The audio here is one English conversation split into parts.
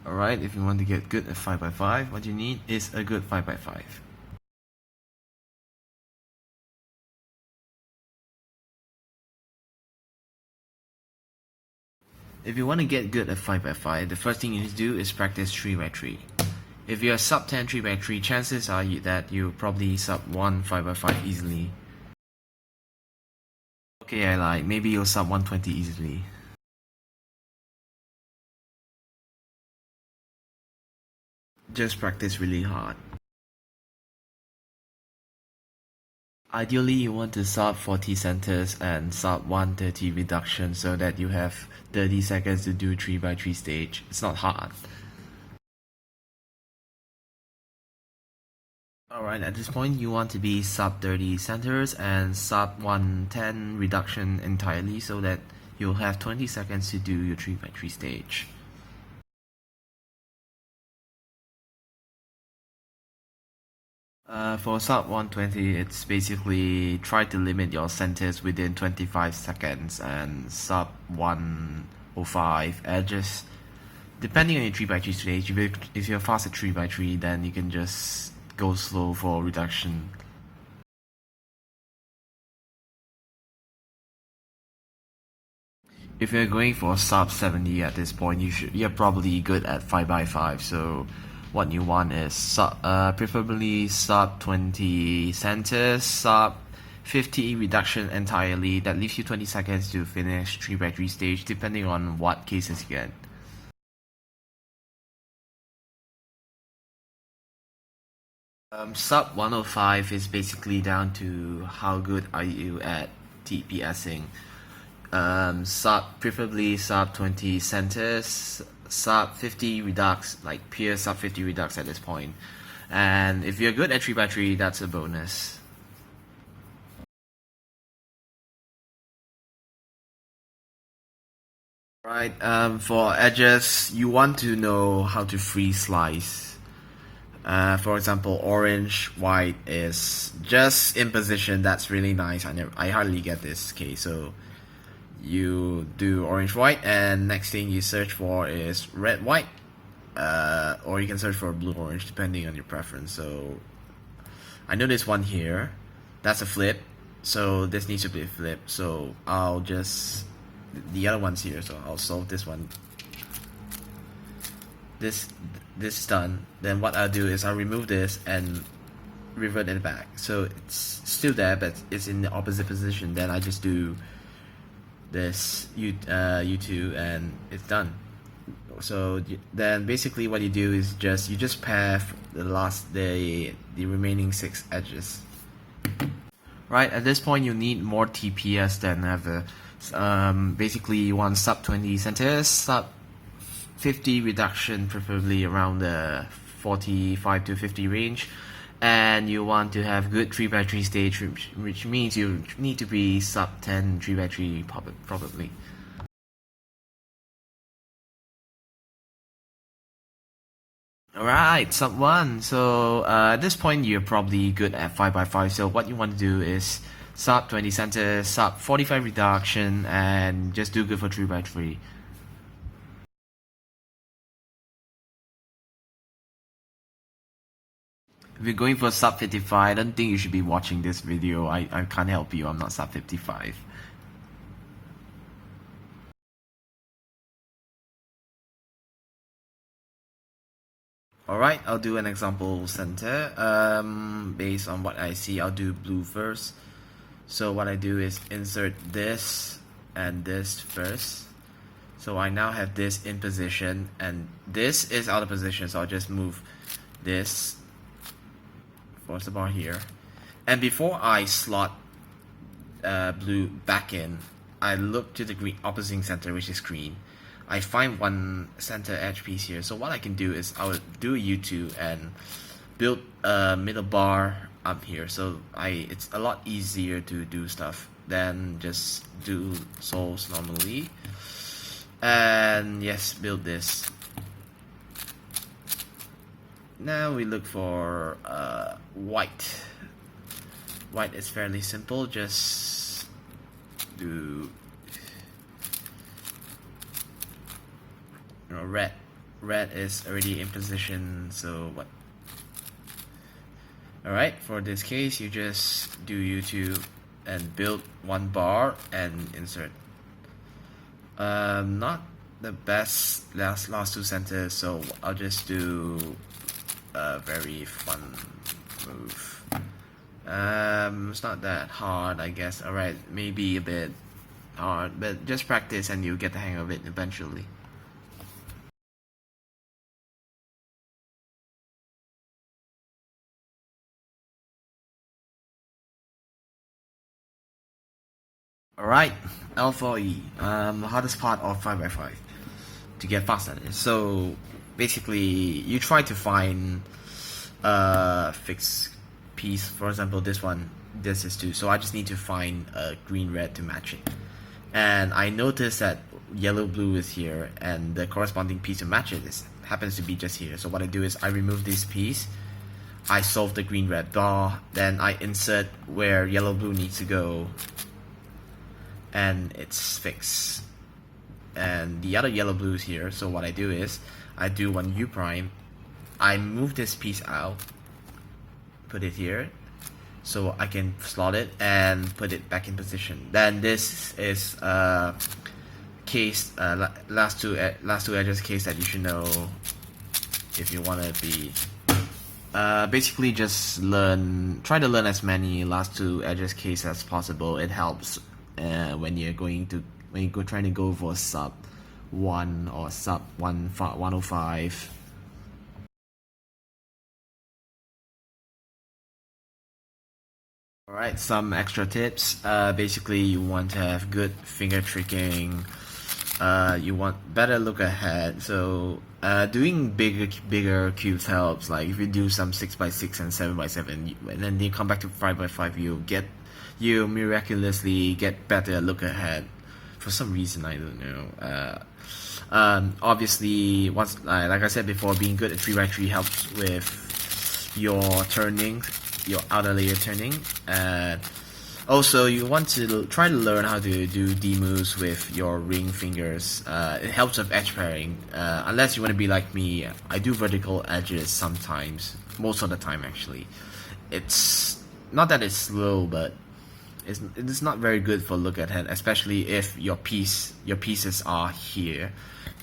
Alright, if you want to get good at 5x5, what you need is a good 5x5. If you want to get good at 5x5, the first thing you need to do is practice 3x3. If you're sub 10 3x3, chances are that you probably sub 1 5x5 easily. Okay, I lied. Maybe you'll sub 120 easily. Just practice really hard. Ideally, you want to sub 40 centers and sub 130 reduction so that you have 30 seconds to do 3x3 stage. It's not hard. Alright, at this point you want to be sub 30 centers and sub 110 reduction entirely so that you'll have 20 seconds to do your 3x3 stage. For sub 120, it's basically try to limit your centers within 25 seconds, and sub 105 edges. Depending on your 3x3 stage, if you're fast at 3x3, then you can just go slow for reduction. If you're going for sub 70 at this point, you're probably good at 5x5. So what you want is preferably sub 20 centers, sub 50 reduction entirely. That leaves you 20 seconds to finish 3x3 stage, depending on what cases you get. Sub 105 is basically down to how good are you at TPSing. Preferably sub 20 centers, sub 50 redux, like pure sub 50 redux at this point. And if you're good at 3x3, that's a bonus. Right, for edges, you want to know how to free slice. For example, orange, white is just in position. That's really nice. I hardly get this case. So you do orange, white, and next thing you search for is red, white, or you can search for blue, orange, depending on your preference. So I know this one here. That's a flip. So this needs to be a flip. So I'll just the other one's here. So I'll solve this one. This is done. Then what I'll do is I'll remove this and revert it back. So it's still there, but it's in the opposite position. Then I just do this U2 and it's done. So then basically what you do is you just pair the remaining 6 edges. Right, at this point you need more TPS than ever. Basically you want sub 20 centers, sub 50 reduction, preferably around the 45 to 50 range, and you want to have good 3x3 stage, which means you need to be sub 10 3x3 probably. Alright, sub 1. So at this point you're probably good at 5x5, so what you want to do is sub 20 centers, sub 45 reduction, and just do good for 3x3. If you're going for sub 55, I don't think you should be watching this video. I can't help you, I'm not sub 55. Alright, I'll do an example center. Based on what I see, I'll do blue first. So what I do is insert this and this first. So I now have this in position, and this is out of position, so I'll just move this, force the bar here. And before I slot blue back in, I look to the green opposing center, which is green. I find one center edge piece here. So what I can do is I will do a U2 and build a middle bar up here. So it's a lot easier to do stuff than just do souls normally. And yes, build this. Now we look for white. White is fairly simple. Just do red. red is already in position, so what? Alright, for this case, you just do YouTube and build one bar and insert. Not the best last two centers, so I'll just do a very fun move. It's not that hard, I guess. Alright, maybe a bit hard, but just practice and you'll get the hang of it eventually. Alright, L4E, the hardest part of 5x5 to get fast at it. So basically, you try to find a fixed piece. For example, this one, this is 2, so I just need to find a green-red to match it. And I noticed that yellow-blue is here, and the corresponding piece to match it happens to be just here. So what I do is I remove this piece, I solve the green-red bar, then I insert where yellow-blue needs to go, and it's fixed. And the other yellow blue is here, so what I do is I do one U prime, I move this piece out, put it here, so I can slot it and put it back in position. Then this is case last two edges case that you should know if you want to be basically just try to learn as many last two edges case as possible. It helps when you're trying to go for sub 1 or sub 105. Alright, some extra tips. Basically, you want to have good finger tricking. You want better look ahead. So doing bigger cubes helps. Like if you do some 6x6 and 7x7, and then you come back to 5x5, you miraculously get better look ahead. For some reason, I don't know. Obviously, once like I said before, being good at 3x3 helps with your turning, your outer layer turning. Also, you want to try to learn how to do D moves with your ring fingers. It helps with edge pairing. Unless you want to be like me, I do vertical edges sometimes, most of the time actually. It's not that it's slow, but it's not very good for look ahead, especially if your pieces are here.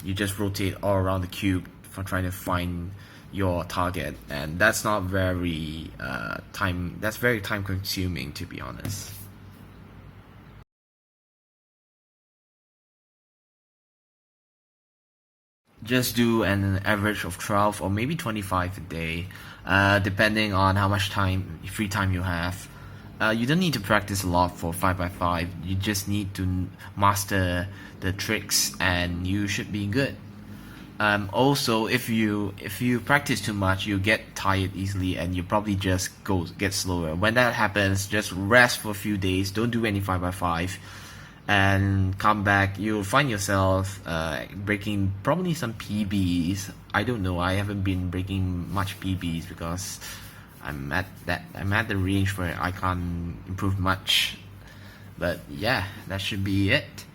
You just rotate all around the cube for trying to find your target, and that's not very very time consuming, to be honest. Just do an average of 12 or maybe 25 a day, depending on how much free time you have. You don't need to practice a lot for 5x5. You just need to master the tricks and you should be good. Also, if you practice too much, you get tired easily and you probably just get slower. When that happens, just rest for a few days, don't do any 5x5, and come back. You'll find yourself breaking probably some PBs. I don't know, I haven't been breaking much PBs because I'm at the range where I can't improve much. But yeah, that should be it.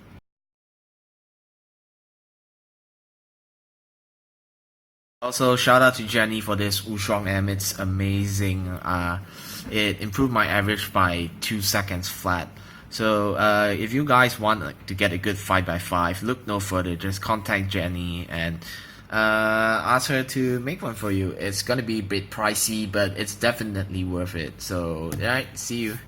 Also, shout out to Jenny for this Wushuang M. It's amazing. It improved my average by 2 seconds flat. So if you guys want to get a good 5x5, look no further. Just contact Jenny and ask her to make one for you. It's gonna be a bit pricey, but it's definitely worth it. So, alright, see you.